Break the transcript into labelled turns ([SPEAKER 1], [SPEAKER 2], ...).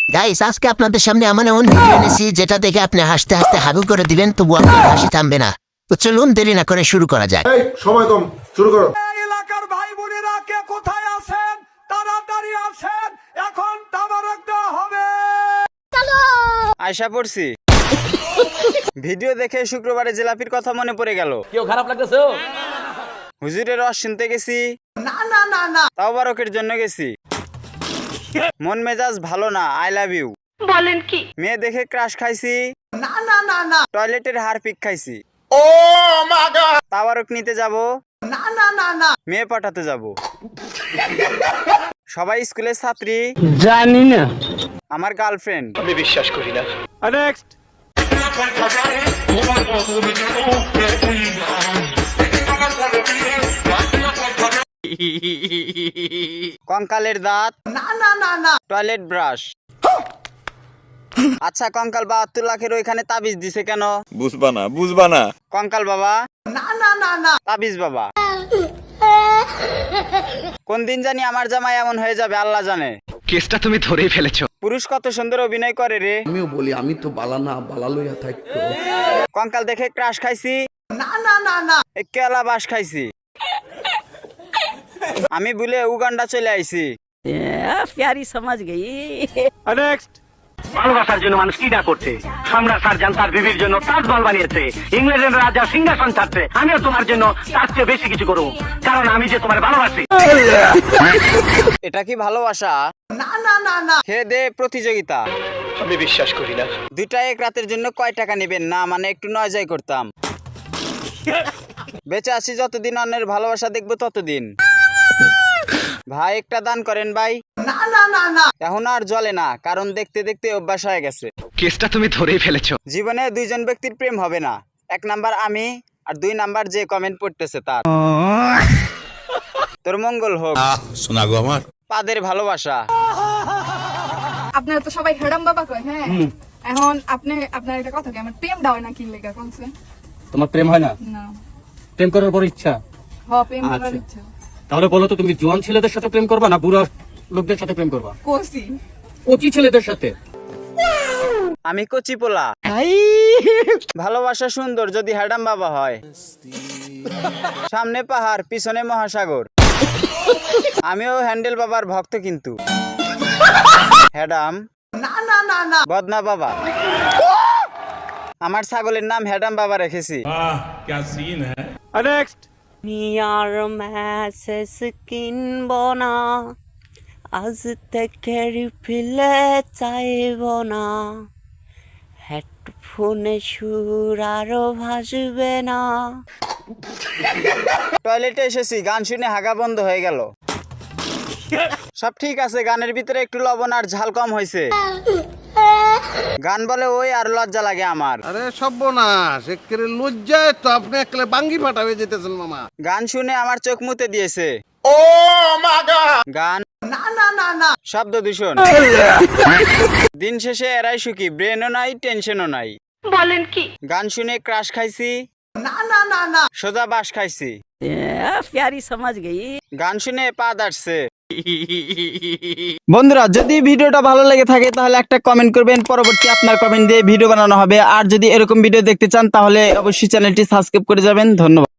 [SPEAKER 1] Guys আজকে আপনাদের সামনে এমন এমন ভিডিও এনেছি যেটা দেখে আপনি হাসতে হাসতে হাগু করে দিবেন, তবু আপনার হাসি থামবে না। তো চলুন দেরি না করে শুরু করা যাক।
[SPEAKER 2] এই সময় কম, শুরু করো।
[SPEAKER 3] এলাকার ভাই বোনেরা কে কোথায় আছেন তাড়াতাড়ি আসেন, এখন তাবারক দেওয়া হবে।
[SPEAKER 4] আয়শা পড়ছি ভিডিও দেখে শুক্রবারে জিলাপির কথা মনে পড়ে গেল।
[SPEAKER 5] কেউ খারাপ লাগতেছে?
[SPEAKER 4] হুজুরের রস শুনতে গেছি, তাওবারকের জন্য গেছি। মন মেজাজ ভালো না, আই লাভ ইউ
[SPEAKER 6] বলেন কি?
[SPEAKER 4] মেয়ে দেখে ক্রাশ খাইছি, টয়লেটের হারপিক খাইছি। তাওবারক নিতে যাব, মেয়ে পাঠাতে যাব। সবাই স্কুলের ছাত্রী,
[SPEAKER 5] জানি না।
[SPEAKER 4] আমার গার্লফ্রেন্ড।
[SPEAKER 5] আমি বিশ্বাস করি না।
[SPEAKER 3] নেক্সট।
[SPEAKER 4] কঙ্কালের দাঁত, টয়লেট ব্রাশ। আচ্ছা কঙ্কাল 72 লাখের ওইখানে তাবিজ দিছে কেন?
[SPEAKER 7] বুঝবা না
[SPEAKER 4] কঙ্কাল বাবা, তাবিজ বাবা। কোন দিন জানি আমার জামাই এমন হয়ে যাবে আল্লাহ জানে।
[SPEAKER 5] কেসটা তুমি ধরেই ফেলেছো।
[SPEAKER 4] পুরুষ কত সুন্দর অভিনয় করে রে।
[SPEAKER 8] আমিও বলি আমি তো বালা না, বালা লইয়া থাকতো।
[SPEAKER 4] কঙ্কাল দেখে ক্রাশ খাইছি, কেলা বাস খাইছি। আমি ভুলে উগান্ডা চলে আইছি।
[SPEAKER 6] প্যারি সমাজ গই।
[SPEAKER 3] নেক্সট।
[SPEAKER 5] ভালোবাসার জন্য মানুষ কি না করছে। সম্রাট শাহজাহান তার বিবির জন্য তাজমহল বানিয়েছে, ইংল্যান্ডের রাজা সিংহাসন ছাড়ছে। আমিও তোমার জন্য তার চেয়ে বেশি কিছু করবো, কারণ আমি যে তোমার ভালোবাসি।
[SPEAKER 4] এটা কি ভালোবাসা? খেয়ে দে প্রতিযোগিতা।
[SPEAKER 5] আমি বিশ্বাস করি না।
[SPEAKER 4] দুইটা এক রাতের জন্য কয় টাকা নেবেন? না মানে একটু নয় করতাম। বেঁচে আছি যতদিন অন্যের ভালোবাসা দেখবো ততদিন। ভাই একটা দান করেন ভাই। এখন আর জ্বলে না, কারণ দেখতে দেখতে অভ্যাস হয়ে গেছে।
[SPEAKER 5] কেসটা তুমি ধরেই ফেলেছো।
[SPEAKER 4] জীবনে দুইজন ব্যক্তির প্রেম হবে না, 1 নাম্বার আমি আর 2 নাম্বার যে কমেন্ট পড়তেছে তার। তোর মঙ্গল হোক।
[SPEAKER 7] শোনা গো আমার
[SPEAKER 4] পাদের ভালোবাসা।
[SPEAKER 9] আপনারা তো সবাই হেরাম বাবা কয়, হ্যাঁ। এখন আপনার একটা কথা কি, আমার প্রেমটা হয় না কি লেখা কোনছে?
[SPEAKER 5] তোমার প্রেম হয় না?
[SPEAKER 9] না।
[SPEAKER 5] প্রেম করার পর ইচ্ছা?
[SPEAKER 9] হ্যাঁ, প্রেম করার ইচ্ছা।
[SPEAKER 5] তাহলে বলো তো, তুমি জোয়ান ছেলেদের সাথে প্রেম করবা না বুড়া লোকদের সাথে প্রেম করবা?
[SPEAKER 9] কোসি।
[SPEAKER 5] কচি ছেলেদের সাথে।
[SPEAKER 4] আমি কচি পোলা। ভালোবাসা সুন্দর যদি হ্যাডাম বাবা হয়। সামনে পাহাড় পিছনে মহাসাগর। আমিও হ্যান্ডেল বাবার ভক্ত, কিন্তু হ্যাডাম বদনা বাবা। আমার ছাগলের নাম হ্যাডাম বাবা রেখেছি।
[SPEAKER 3] নেক্সট।
[SPEAKER 6] মিয়ার মেসেজ কিনব না, আজ থেকে রিফিলে চাইব না, হেডফোনে সুর আরো ভাসবে না।
[SPEAKER 4] টয়লেটে এসেছি, গান শুনে হাগা বন্ধ হয়ে গেল। সব ঠিক আছে, গানের ভিতরে একটু লবণ আর ঝাল কম হয়েছে। গান বলে ওই আর লজ্জা লাগে আমার।
[SPEAKER 8] আরে সর্বনাশ, একেবারে লজ্জায় তো আপনি একলে বাঙ্গি ফাটাবে যেতেছেন মামা।
[SPEAKER 4] গান শুনে আমার চোখ মুতে দিয়েছে। গান শব্দ দূষণ। দিন শেষে এরাই সুখী, ব্রেনও নাই টেনশনও নাই।
[SPEAKER 6] বলেন কি?
[SPEAKER 4] গান শুনে ক্রাশ খাইছি, সোজা বাস খাইছি।
[SPEAKER 6] প্যারি সমাজ গই।
[SPEAKER 4] গান শুনে পা দাঁড়ছে। বন্ধুরা যদি ভিডিওটা ভালো লেগে থাকে তাহলে একটা কমেন্ট করবেন, পরবর্তী আপনার কমেন্ট দিয়ে ভিডিও বানানো হবে। আর যদি এরকম ভিডিও দেখতে চান তাহলে অবশ্যই চ্যানেলটি সাবস্ক্রাইব করে যাবেন। ধন্যবাদ।